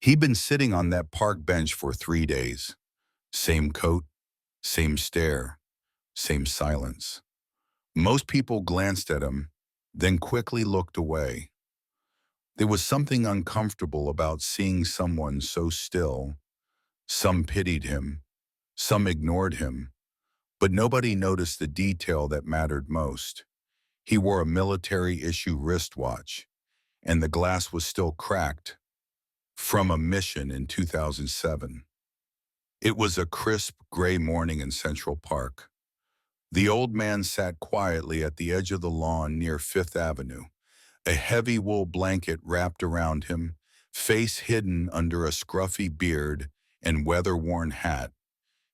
He'd been sitting on that park bench for 3 days. Same coat, same stare, same silence. Most people glanced at him, then quickly looked away. There was something uncomfortable about seeing someone so still. Some pitied him, some ignored him, but nobody noticed the detail that mattered most. He wore a military-issue wristwatch, and the glass was still cracked from a mission in 2007. It was a crisp, gray morning in Central Park. The old man sat quietly at the edge of the lawn near Fifth Avenue, a heavy wool blanket wrapped around him, face hidden under a scruffy beard and weather-worn hat.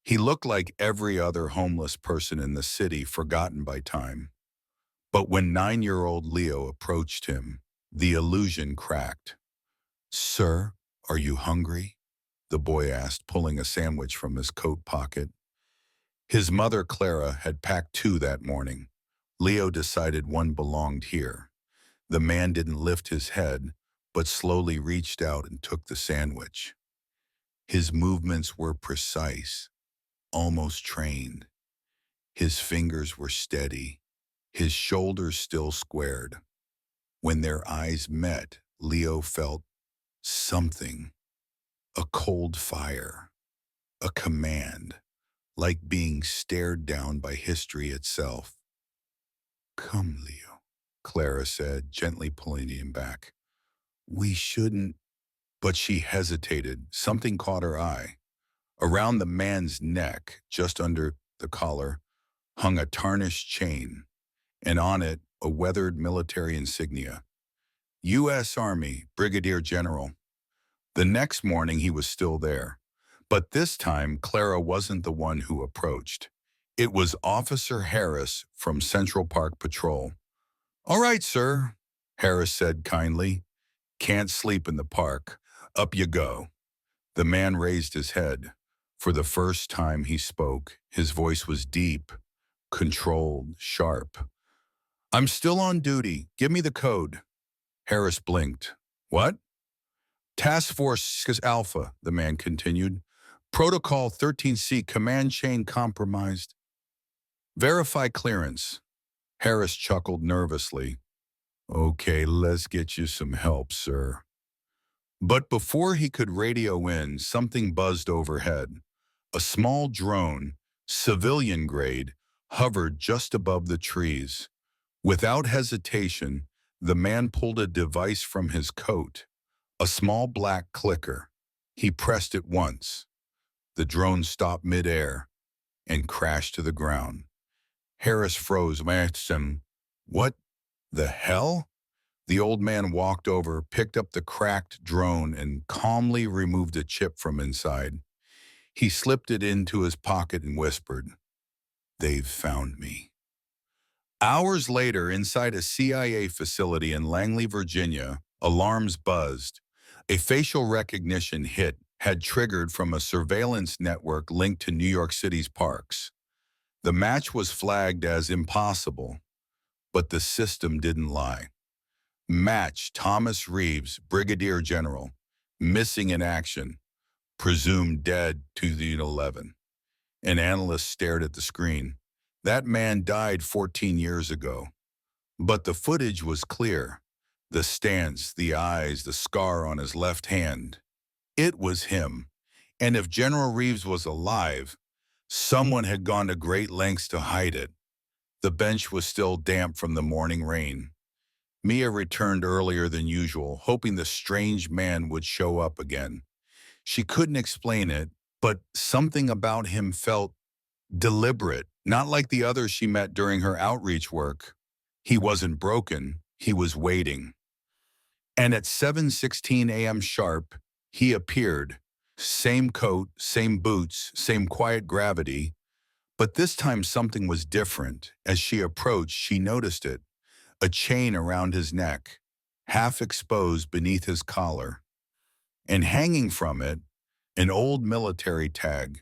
He looked like every other homeless person in the city forgotten by time. But when 9-year-old Leo approached him, the illusion cracked. "Sir, are you hungry?" the boy asked, pulling a sandwich from his coat pocket. His mother, Clara, had packed 2 that morning. Leo decided one belonged here. The man didn't lift his head, but slowly reached out and took the sandwich. His movements were precise, almost trained. His fingers were steady, his shoulders still squared. When their eyes met, Leo felt something, a cold fire, a command, like being stared down by history itself. "Come, Leo," Clara said, gently pulling him back. "We shouldn't—" But she hesitated. Something caught her eye. Around the man's neck, just under the collar, hung a tarnished chain, and on it a weathered military insignia. U.S. Army, Brigadier General. The next morning he was still there. But this time, Clara wasn't the one who approached. It was Officer Harris from Central Park Patrol. "All right, sir," Harris said kindly. "Can't sleep in the park. Up you go." The man raised his head. For the first time he spoke, his voice was deep, controlled, sharp. "I'm still on duty. Give me the code." Harris blinked. "What?" "Task Force Alpha," the man continued. "Protocol 13C, command chain compromised. Verify clearance." Harris chuckled nervously. "Okay, let's get you some help, sir." But before he could radio in, something buzzed overhead. A small drone, civilian grade, hovered just above the trees. Without hesitation, the man pulled a device from his coat, a small black clicker. He pressed it once. The drone stopped midair and crashed to the ground. Harris froze. "What the hell?" The old man walked over, picked up the cracked drone, and calmly removed a chip from inside. He slipped it into his pocket and whispered, "They've found me." Hours later, inside a CIA facility in Langley, Virginia, alarms buzzed. A facial recognition hit had triggered from a surveillance network linked to New York City's parks. The match was flagged as impossible, but the system didn't lie. Match Thomas Reeves, Brigadier General, missing in action, presumed dead 2011. An analyst stared at the screen. That man died 14 years ago. But the footage was clear. The stance, the eyes, the scar on his left hand. It was him. And if General Reeves was alive, someone had gone to great lengths to hide it. The bench was still damp from the morning rain. Mia returned earlier than usual, hoping the strange man would show up again. She couldn't explain it, but something about him felt deliberate, not like the others she met during her outreach work. He wasn't broken, he was waiting. And at 7:16 a.m. sharp, he appeared. Same coat, same boots, same quiet gravity. But this time something was different. As she approached, she noticed it. A chain around his neck, half exposed beneath his collar. And hanging from it, an old military tag,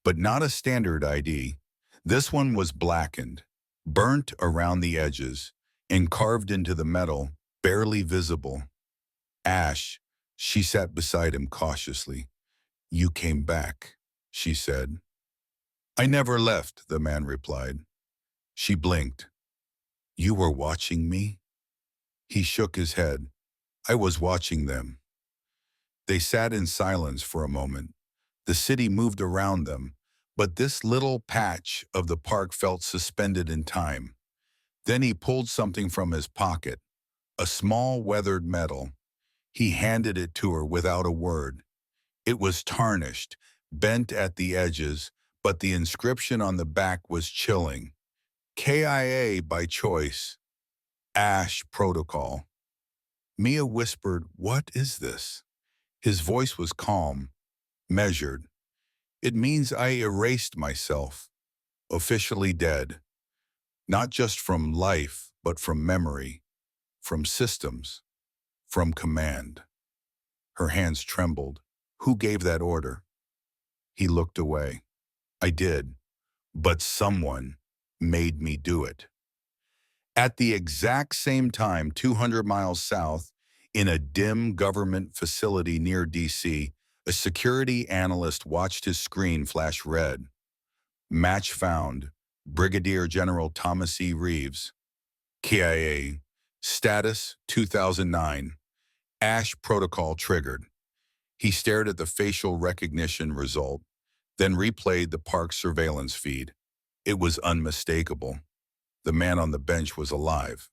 but not a standard ID. This one was blackened, burnt around the edges, and carved into the metal, barely visible. Ash, She sat beside him cautiously. "You came back," she said. "I never left," the man replied. She blinked. "You were watching me?" He shook his head. "I was watching them." They sat in silence for a moment. The city moved around them, but this little patch of the park felt suspended in time. Then he pulled something from his pocket, a small weathered medal. He handed it to her without a word. It was tarnished, bent at the edges, but the inscription on the back was chilling. KIA by choice. Ash Protocol. Mia whispered, "What is this?" His voice was calm, measured. "It means I erased myself, officially dead. Not just from life, but from memory, from systems, from command." Her hands trembled. "Who gave that order?" He looked away. "I did, but someone made me do it." At the exact same time, 200 miles south, in a dim government facility near D.C., a security analyst watched his screen flash red. Match found. Brigadier General Thomas E. Reeves. KIA. Status 2009. Ash Protocol triggered. He stared at the facial recognition result, then replayed the park's surveillance feed. It was unmistakable. The man on the bench was alive.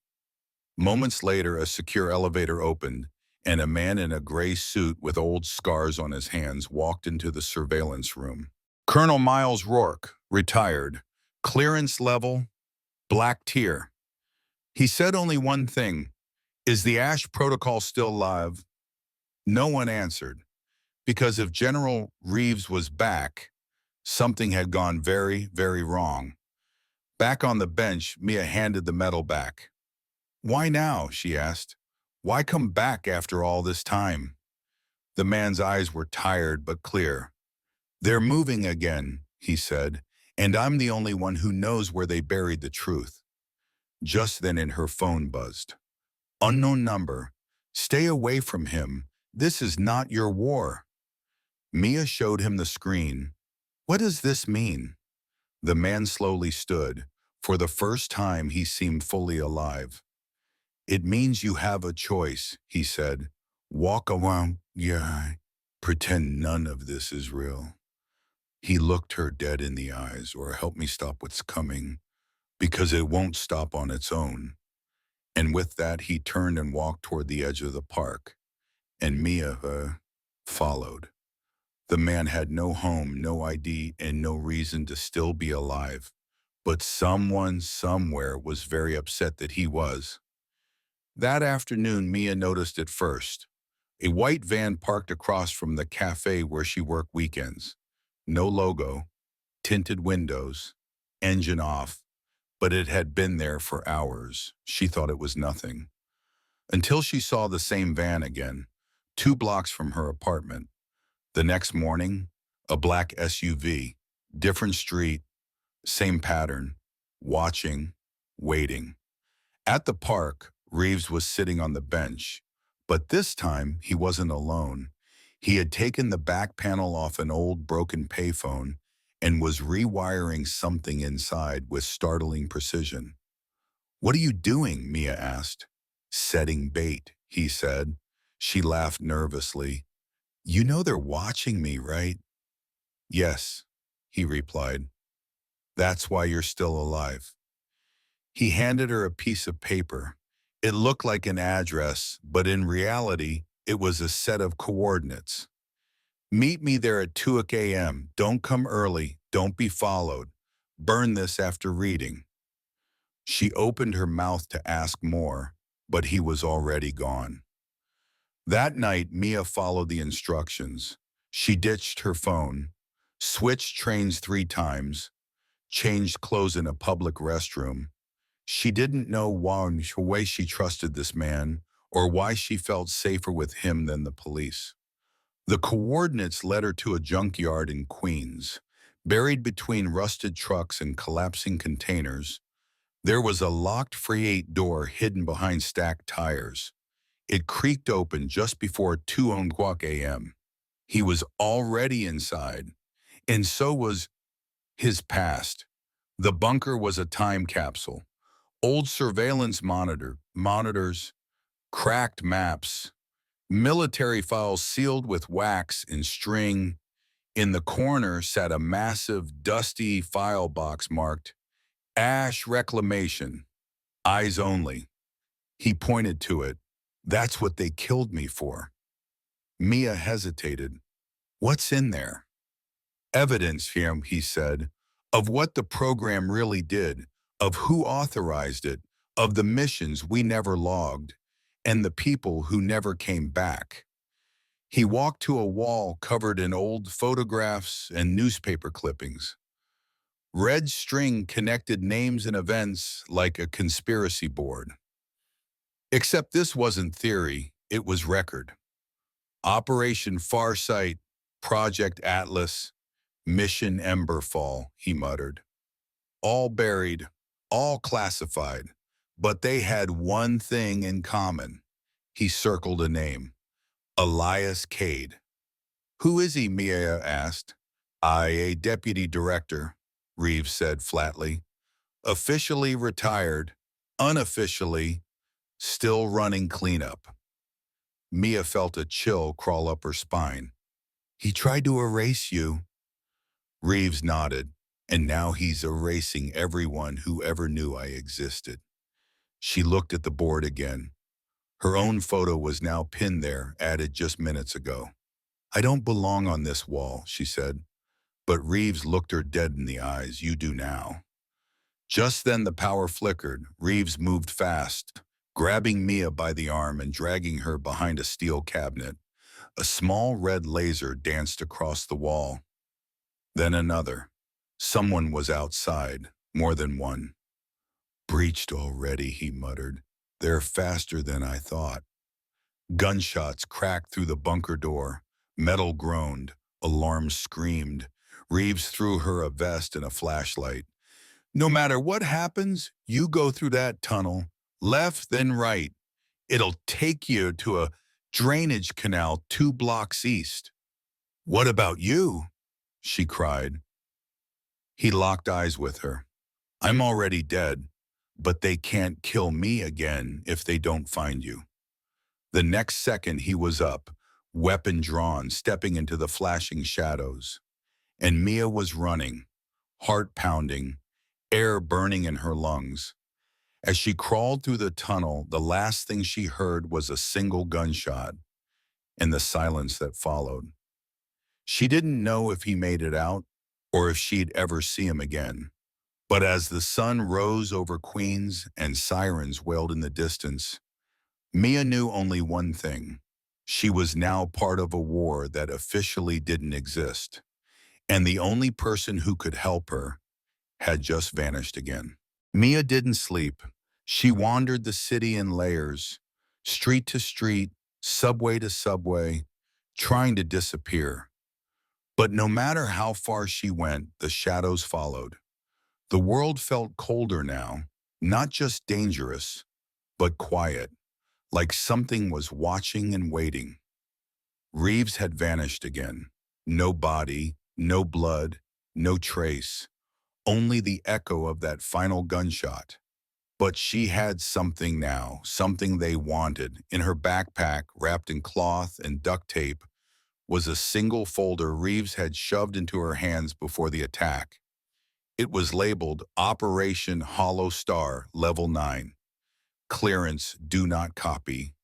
Moments later, a secure elevator opened, and a man in a gray suit with old scars on his hands walked into the surveillance room. Colonel Miles Rourke, retired. Clearance level, black tier. He said only one thing: "Is the Ash Protocol still live?" No one answered, because if General Reeves was back, something had gone very, very wrong. Back on the bench, Mia handed the medal back. "Why now?" she asked. "Why come back after all this time?" The man's eyes were tired but clear. "They're moving again," he said, "and I'm the only one who knows where they buried the truth." Just then her phone buzzed. "Unknown number. Stay away from him. This is not your war." Mia showed him the screen. "What does this mean?" The man slowly stood. For the first time, he seemed fully alive. "It means you have a choice," he said. "Walk around, yeah, pretend none of this is real." He looked her dead in the eyes. "Or help me stop what's coming, because it won't stop on its own." And with that, he turned and walked toward the edge of the park, and Mia followed. The man had no home, no ID, and no reason to still be alive. But someone somewhere was very upset that he was. That afternoon, Mia noticed it first. A white van parked across from the cafe where she worked weekends. No logo, tinted windows, engine off, but it had been there for hours. She thought it was nothing. Until she saw the same van again, 2 blocks from her apartment. The next morning, a black SUV, different street, same pattern, watching, waiting. At the park, Reeves was sitting on the bench, but this time he wasn't alone. He had taken the back panel off an old broken payphone and was rewiring something inside with startling precision. "What are you doing?" Mia asked. "Setting bait," he said. She laughed nervously. "You know they're watching me, right?" "Yes," he replied. "That's why you're still alive." He handed her a piece of paper. It looked like an address, but in reality, it was a set of coordinates. "Meet me there at 2 a.m. Don't come early. Don't be followed. Burn this after reading." She opened her mouth to ask more, but he was already gone. That night, Mia followed the instructions. She ditched her phone, switched trains 3 times, changed clothes in a public restroom. She didn't know why she trusted this man or why she felt safer with him than the police. The coordinates led her to a junkyard in Queens. Buried between rusted trucks and collapsing containers, there was a locked Free 8 door hidden behind stacked tires. It creaked open just before 2 o'clock a.m. He was already inside, and so was his past. The bunker was a time capsule. Old surveillance monitors, cracked maps, military files sealed with wax and string. In the corner sat a massive, dusty file box marked Ash Reclamation, Eyes Only. He pointed to it. That's what they killed me for. Mia hesitated. What's in there? Evidence, he said, of what the program really did, of who authorized it, of the missions we never logged, and the people who never came back. He walked to a wall covered in old photographs and newspaper clippings. Red string connected names and events like a conspiracy board. Except this wasn't theory, it was record. Operation Farsight, Project Atlas, Mission Emberfall, he muttered. All buried, all classified, but they had one thing in common. He circled a name. Elias Cade. Who is he, Mia asked. A deputy director, Reeves said flatly. Officially retired, unofficially, still running cleanup. Mia felt a chill crawl up her spine. He tried to erase you. Reeves nodded, and now he's erasing everyone who ever knew I existed. She looked at the board again. Her own photo was now pinned there, added just minutes ago. I don't belong on this wall, she said. But Reeves looked her dead in the eyes. You do now. Just then the power flickered. Reeves moved fast, grabbing Mia by the arm and dragging her behind a steel cabinet. A small red laser danced across the wall. Then another. Someone was outside, more than one. Breached already, he muttered. They're faster than I thought. Gunshots cracked through the bunker door. Metal groaned. Alarms screamed. Reeves threw her a vest and a flashlight. No matter what happens, you go through that tunnel, left then right. It'll take you to a drainage canal 2 blocks east. What about you? She cried. He locked eyes with her. I'm already dead, but they can't kill me again if they don't find you. The next second he was up, weapon drawn, stepping into the flashing shadows. And Mia was running, heart pounding, air burning in her lungs. As she crawled through the tunnel, the last thing she heard was a single gunshot and the silence that followed. She didn't know if he made it out or if she'd ever see him again. But as the sun rose over Queens and sirens wailed in the distance, Mia knew only one thing. She was now part of a war that officially didn't exist, and the only person who could help her had just vanished again. Mia didn't sleep. She wandered the city in layers, street to street, subway to subway, trying to disappear. But no matter how far she went, the shadows followed. The world felt colder now, not just dangerous, but quiet, like something was watching and waiting. Reeves had vanished again. No body, no blood, no trace, only the echo of that final gunshot. But she had something now, something they wanted. In her backpack, wrapped in cloth and duct tape, was a single folder Reeves had shoved into her hands before the attack. It was labeled Operation Hollow Star, Level 9. Clearance, do not copy.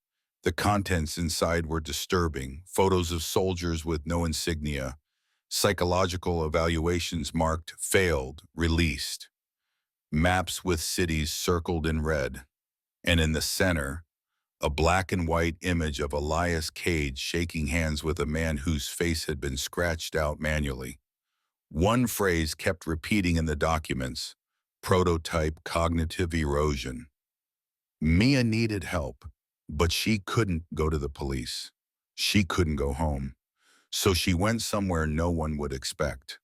The contents inside were disturbing. Photos of soldiers with no insignia. Psychological evaluations marked failed, released. Maps with cities circled in red. And in the center, a black and white image of Elias Cade shaking hands with a man whose face had been scratched out manually. One phrase kept repeating in the documents: prototype cognitive erosion. Mia needed help, but she couldn't go to the police. She couldn't go home. So she went somewhere no one would expect.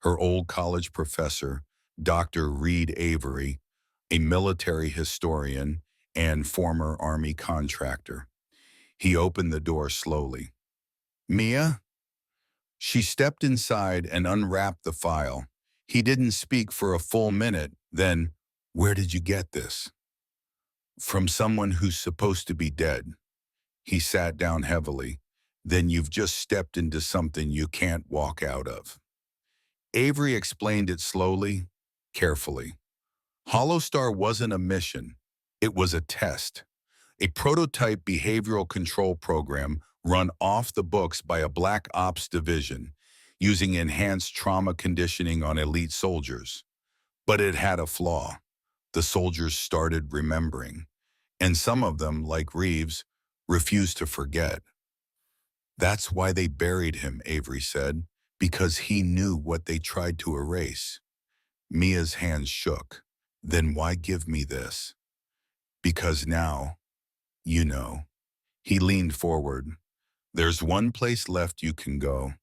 Her old college professor, Dr. Reed Avery, a military historian and former Army contractor. He opened the door slowly. "Mia?" She stepped inside and unwrapped the file. He didn't speak for a full minute. Then, "Where did you get this?" "From someone who's supposed to be dead." He sat down heavily. "Then you've just stepped into something you can't walk out of." Avery explained it slowly, carefully. Hollow wasn't a mission. It was a test. A prototype behavioral control program run off the books by a Black Ops division, using enhanced trauma conditioning on elite soldiers. But it had a flaw. The soldiers started remembering, and some of them, like Reeves, refused to forget. "That's why they buried him," Avery said, "because he knew what they tried to erase." Mia's hands shook. "Then why give me this?" "Because now, you know." He leaned forward. "There's one place left you can go,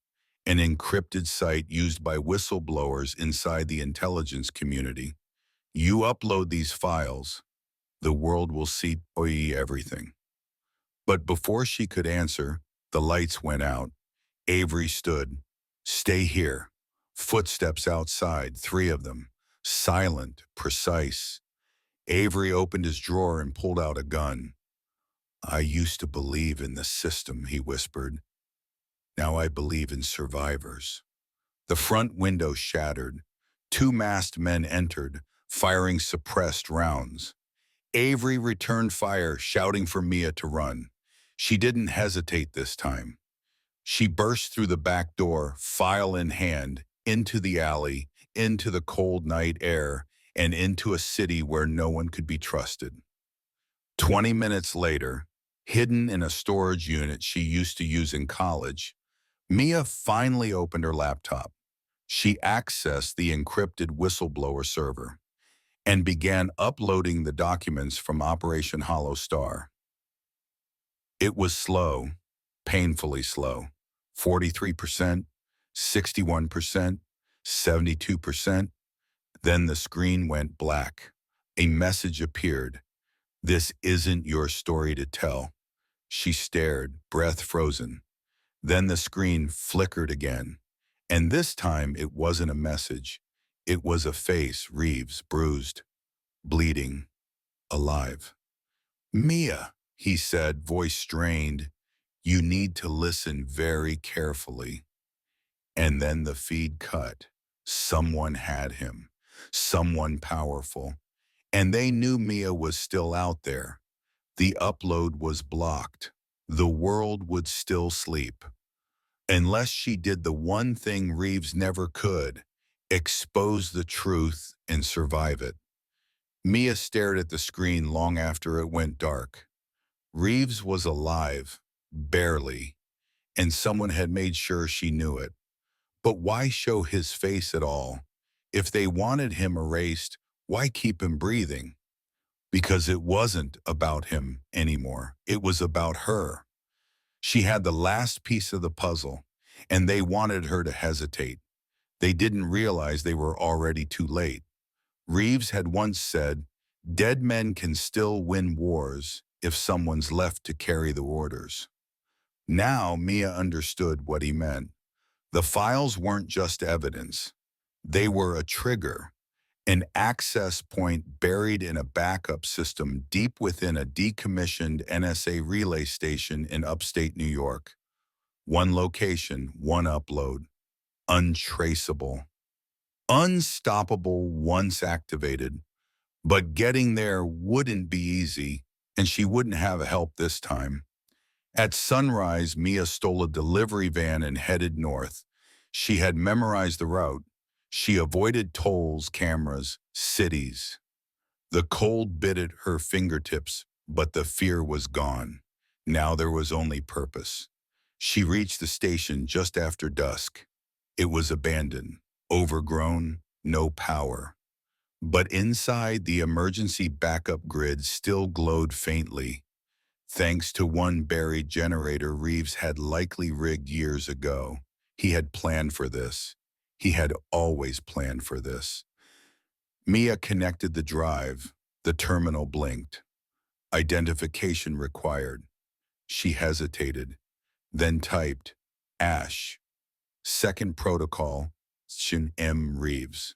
an encrypted site used by whistleblowers inside the intelligence community. You upload these files, the world will see everything." But before she could answer, the lights went out. Avery stood. "Stay here." Footsteps outside, 3 of them. Silent, precise. Avery opened his drawer and pulled out a gun. "I used to believe in the system," he whispered. "Now I believe in survivors." The front window shattered. 2 masked men entered, firing suppressed rounds. Avery returned fire, shouting for Mia to run. She didn't hesitate this time. She burst through the back door, file in hand, into the alley, into the cold night air, and into a city where no one could be trusted. 20 minutes later, hidden in a storage unit she used to use in college, Mia finally opened her laptop. She accessed the encrypted whistleblower server and began uploading the documents from Operation Hollow Star. It was slow, painfully slow. 43%, 61%, 72%. Then the screen went black. A message appeared. "This isn't your story to tell." She stared, breath frozen. Then the screen flickered again. And this time it wasn't a message. It was a face, Reeves, bruised, bleeding, alive. "Mia," he said, voice strained, "you need to listen very carefully." And then the feed cut. Someone had him. Someone powerful. And they knew Mia was still out there. The upload was blocked. The world would still sleep. Unless she did the one thing Reeves never could, expose the truth and survive it. Mia stared at the screen long after it went dark. Reeves was alive, barely, and someone had made sure she knew it. But why show his face at all? If they wanted him erased, why keep him breathing? Because it wasn't about him anymore. It was about her. She had the last piece of the puzzle, and they wanted her to hesitate. They didn't realize they were already too late. Reeves had once said, "Dead men can still win wars if someone's left to carry the orders." Now Mia understood what he meant. The files weren't just evidence. They were a trigger, an access point buried in a backup system deep within a decommissioned NSA relay station in upstate New York. One location, one upload. Untraceable. Unstoppable once activated. But getting there wouldn't be easy, and she wouldn't have help this time. At sunrise, Mia stole a delivery van and headed north. She had memorized the route. She avoided tolls, cameras, cities. The cold bit at her fingertips, but the fear was gone. Now there was only purpose. She reached the station just after dusk. It was abandoned, overgrown, no power. But inside, the emergency backup grid still glowed faintly. Thanks to one buried generator Reeves had likely rigged years ago. He had planned for this. He had always planned for this. Mia connected the drive. The terminal blinked. Identification required. She hesitated, then typed, Ash, second protocol, Thomas Reeves.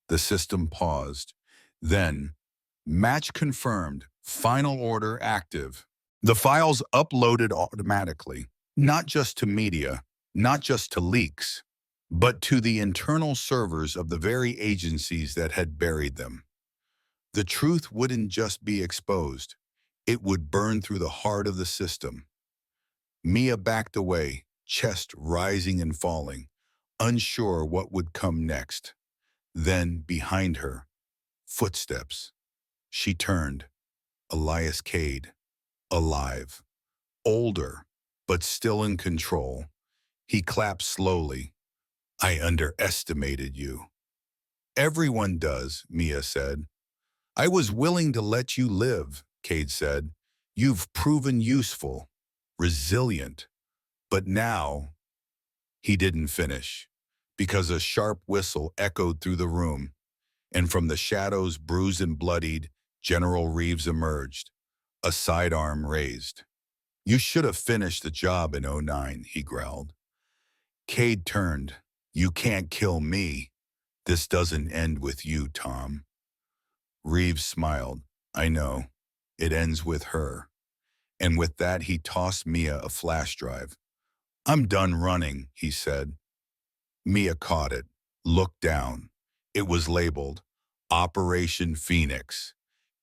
The system paused. Then, match confirmed, final order active. The files uploaded automatically, not just to media, not just to leaks, but to the internal servers of the very agencies that had buried them. The truth wouldn't just be exposed, it would burn through the heart of the system. Mia backed away, chest rising and falling, unsure what would come next. Then, behind her, footsteps. She turned. Elias Cade, alive, older, but still in control. He clapped slowly. I underestimated you. Everyone does, Mia said. I was willing to let you live, Cade said. You've proven useful, resilient. But now, he didn't finish, because a sharp whistle echoed through the room, and from the shadows, bruised and bloodied, General Reeves emerged, a sidearm raised. You should have finished the job in '09, he growled. Cade turned. You can't kill me. This doesn't end with you, Tom. Reeves smiled. I know. It ends with her. And with that, he tossed Mia a flash drive. I'm done running, he said. Mia caught it, looked down. It was labeled Operation Phoenix.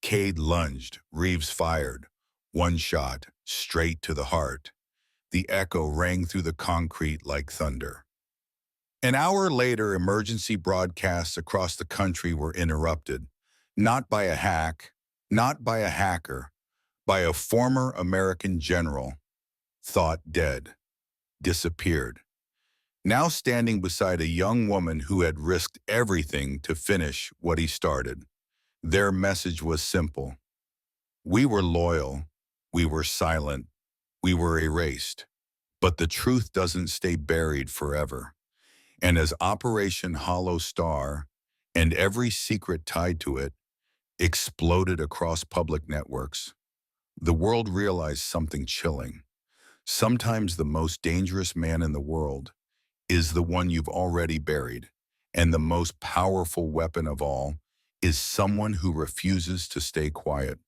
Cade lunged. Reeves fired. One shot, straight to the heart. The echo rang through the concrete like thunder. An hour later, emergency broadcasts across the country were interrupted, not by a hack, not by a hacker, by a former American general, thought dead, disappeared, now standing beside a young woman who had risked everything to finish what he started. Their message was simple. We were loyal, we were silent, we were erased. But the truth doesn't stay buried forever. And as Operation Hollow Star, and every secret tied to it, exploded across public networks, the world realized something chilling. Sometimes the most dangerous man in the world is the one you've already buried, and the most powerful weapon of all is someone who refuses to stay quiet.